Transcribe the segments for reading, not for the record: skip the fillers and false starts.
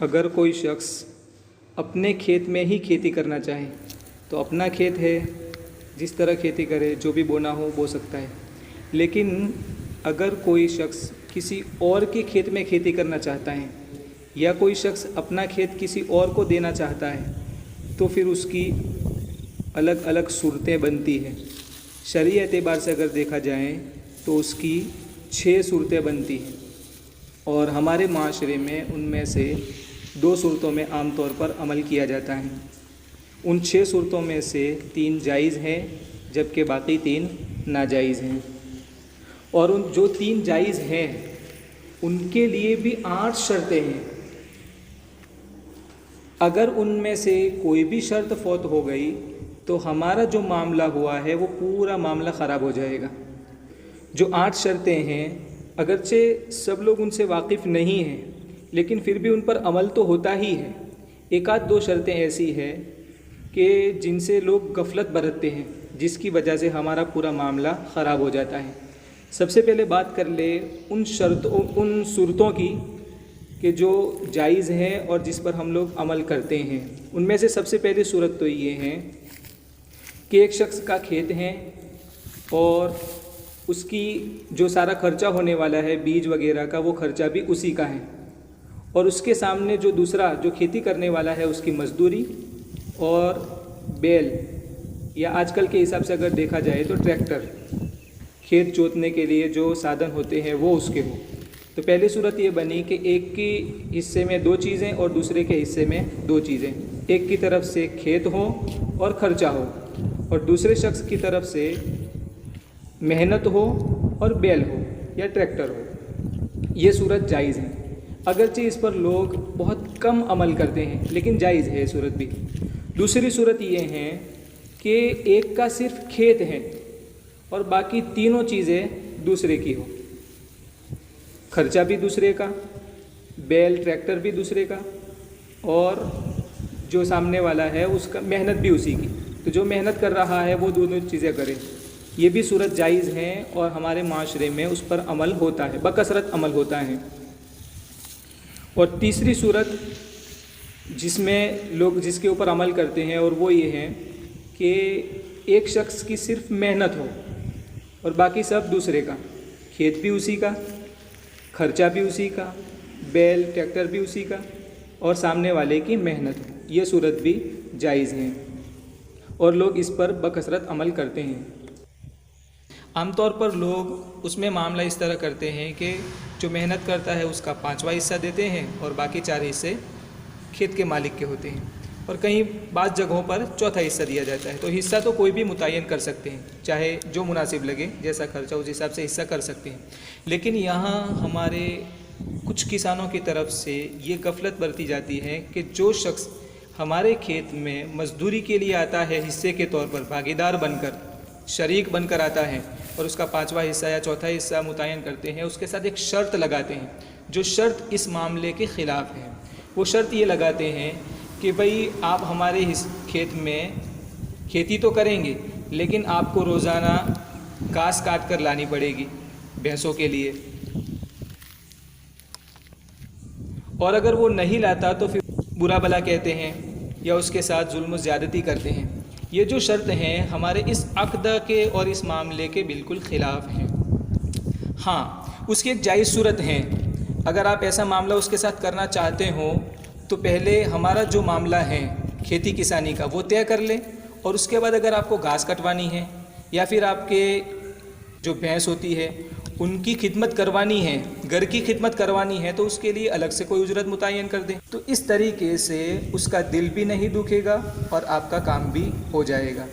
اگر کوئی شخص اپنے کھیت میں ہی کھیتی کرنا چاہے تو اپنا کھیت ہے، جس طرح کھیتی کرے، جو بھی بونا ہو بو سکتا ہے۔ لیکن اگر کوئی شخص کسی اور کے کھیت میں کھیتی کرنا چاہتا ہے یا کوئی شخص اپنا کھیت کسی اور کو دینا چاہتا ہے تو پھر اس کی الگ الگ صورتیں بنتی ہیں۔ شرعی اعتبار سے اگر دیکھا جائے تو اس کی 6 صورتیں بنتی ہیں، اور ہمارے معاشرے میں ان میں سے 2 صورتوں میں عام طور پر عمل کیا جاتا ہے۔ ان 6 صورتوں میں سے 3 جائز ہیں جبکہ باقی 3 ناجائز ہیں، اور ان جو 3 جائز ہیں ان کے لیے بھی 8 شرطیں ہیں۔ اگر ان میں سے کوئی بھی شرط فوت ہو گئی تو ہمارا جو معاملہ ہوا ہے وہ پورا معاملہ خراب ہو جائے گا۔ جو 8 شرطیں ہیں، اگرچہ سب لوگ ان سے واقف نہیں ہیں لیکن پھر بھی ان پر عمل تو ہوتا ہی ہے۔ ایک آدھ 2 شرطیں ایسی ہیں کہ جن سے لوگ غفلت برتتے ہیں، جس کی وجہ سے ہمارا پورا معاملہ خراب ہو جاتا ہے۔ سب سے پہلے بات کر لیں ان صورتوں کی کہ جو جائز ہیں اور جس پر ہم لوگ عمل کرتے ہیں۔ ان میں سے سب سے پہلی صورت تو یہ ہے کہ ایک شخص کا کھیت ہے اور اس کی جو سارا خرچہ ہونے والا ہے بیج وغیرہ کا، وہ خرچہ بھی اسی کا ہے، اور اس کے سامنے جو دوسرا جو کھیتی کرنے والا ہے اس کی مزدوری اور بیل، یا آج کل کے حساب سے اگر دیکھا جائے تو ٹریکٹر، کھیت جوتنے کے لیے جو سادھن ہوتے ہیں وہ اس کے ہوں۔ تو پہلی صورت یہ بنی کہ ایک کے حصے میں 2 چیزیں اور دوسرے کے حصے میں 2 چیزیں، ایک کی طرف سے کھیت ہو اور خرچہ ہو، اور دوسرے شخص کی طرف سے محنت ہو اور بیل ہو یا ٹریکٹر ہو۔ یہ صورت جائز ہے، اگرچہ اس پر لوگ بہت کم عمل کرتے ہیں لیکن جائز ہے یہ صورت بھی۔ دوسری صورت یہ ہے کہ ایک کا صرف کھیت ہے اور باقی تینوں چیزیں دوسرے کی ہو، خرچہ بھی دوسرے کا، بیل ٹریکٹر بھی دوسرے کا، اور جو سامنے والا ہے اس کا محنت بھی اسی کی۔ تو جو محنت کر رہا ہے وہ دونوں چیزیں کرے، یہ بھی صورت جائز ہیں اور ہمارے معاشرے میں اس پر عمل ہوتا ہے، بکثرت عمل ہوتا ہے۔ اور تیسری صورت جس میں لوگ جس کے اوپر عمل کرتے ہیں اور وہ یہ ہے کہ ایک شخص کی صرف محنت ہو اور باقی سب دوسرے کا، کھیت بھی اسی کا، خرچہ بھی اسی کا، بیل ٹریکٹر بھی اسی کا، اور سامنے والے کی محنت ہو۔ یہ صورت بھی جائز ہے اور لوگ اس پر بکثرت عمل کرتے ہیں۔ عام طور پر لوگ اس میں معاملہ اس طرح کرتے ہیں کہ جو محنت کرتا ہے اس کا 5واں حصہ دیتے ہیں اور باقی 4 حصے کھیت کے مالک کے ہوتے ہیں، اور کہیں بعض جگہوں پر 4تھا حصہ دیا جاتا ہے۔ تو حصہ تو کوئی بھی متعین کر سکتے ہیں، چاہے جو مناسب لگے، جیسا خرچہ اس حساب سے حصہ کر سکتے ہیں۔ لیکن یہاں ہمارے کچھ کسانوں کی طرف سے یہ غفلت برتی جاتی ہے کہ جو شخص ہمارے کھیت میں مزدوری کے لیے آتا ہے حصے کے طور پر، بھاگیدار بن کر، شریک بن کر آتا ہے، اور اس کا 5واں حصہ یا 4تھا حصہ متعین کرتے ہیں، اس کے ساتھ ایک شرط لگاتے ہیں جو شرط اس معاملے کے خلاف ہے۔ وہ شرط یہ لگاتے ہیں کہ بھئی آپ ہمارے کھیت میں کھیتی تو کریں گے لیکن آپ کو روزانہ گھاس کاٹ کر لانی پڑے گی بھینسوں کے لیے، اور اگر وہ نہیں لاتا تو پھر برا بھلا کہتے ہیں یا اس کے ساتھ ظلم و زیادتی کرتے ہیں۔ یہ جو شرط ہیں ہمارے اس عقد کے اور اس معاملے کے بالکل خلاف ہیں۔ ہاں، اس کی ایک جائز صورت ہے، اگر آپ ایسا معاملہ اس کے ساتھ کرنا چاہتے ہو تو پہلے ہمارا جو معاملہ ہے کھیتی کسانی کا وہ طے کر لیں، اور اس کے بعد اگر آپ کو گھاس کٹوانی ہے یا پھر آپ کے جو بھینس ہوتی ہے ان کی خدمت کروانی ہے، گھر کی خدمت کروانی ہے، تو اس کے لیے الگ سے کوئی اجرت متعین کر دیں۔ تو اس طریقے سے اس کا دل بھی نہیں دکھے گا اور آپ کا کام بھی ہو جائے گا۔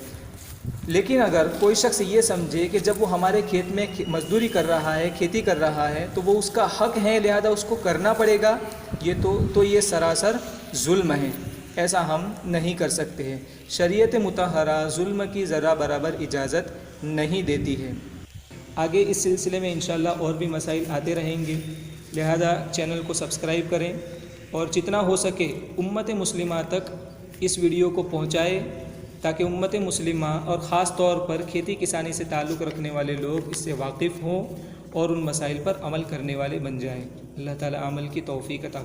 لیکن اگر کوئی شخص یہ سمجھے کہ جب وہ ہمارے کھیت میں مزدوری کر رہا ہے، کھیتی کر رہا ہے، تو وہ اس کا حق ہے لہذا اس کو کرنا پڑے گا، یہ تو یہ سراسر ظلم ہے، ایسا ہم نہیں کر سکتے ہیں۔ شریعت مطہرہ ظلم کی ذرہ برابر اجازت نہیں دیتی ہے۔ آگے اس سلسلے میں انشاءاللہ اور بھی مسائل آتے رہیں گے، لہذا چینل کو سبسکرائب کریں اور جتنا ہو سکے امت مسلمہ تک اس ویڈیو کو پہنچائے تاکہ امت مسلمہ اور خاص طور پر کھیتی کسانی سے تعلق رکھنے والے لوگ اس سے واقف ہوں اور ان مسائل پر عمل کرنے والے بن جائیں۔ اللہ تعالی عمل کی توفیق عطا